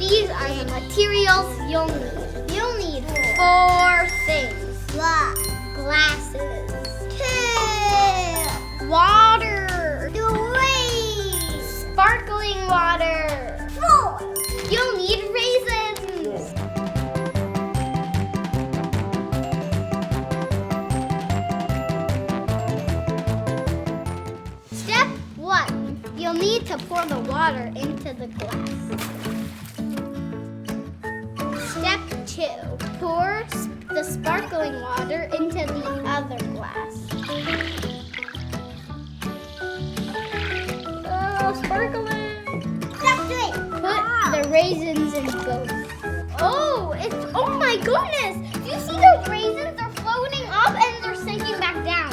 These are the materials you'll need. You'll need 4 things. Glasses. 2. Water. 3. Sparkling water. 4. You'll need raisins. Step 1. You'll need to pour the water into the glass. Step 2. Pour the sparkling water into the other glass. Oh, sparkling! Step 3. Put the raisins in both. Oh my goodness! Do you see those raisins? They're floating up and they're sinking back down.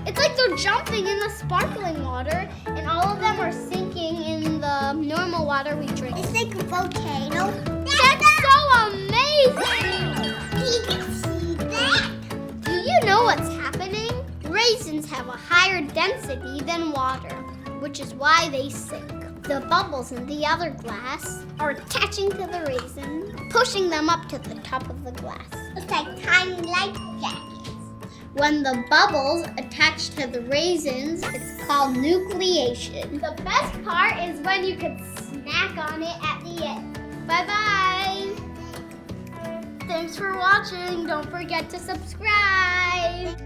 It's like they're jumping in the sparkling water, and all of them are sinking in the normal water we drink. It's like a volcano. That's so amazing! You can see that. Do you know what's happening? Raisins have a higher density than water, which is why they sink. The bubbles in the other glass are attaching to the raisin, pushing them up to the top of the glass. It's like tiny life jackets. When the bubbles attach to the raisins, it's called nucleation. The best part is when you can snack on it at the end. Bye-bye! Thanks for watching. Don't forget to subscribe.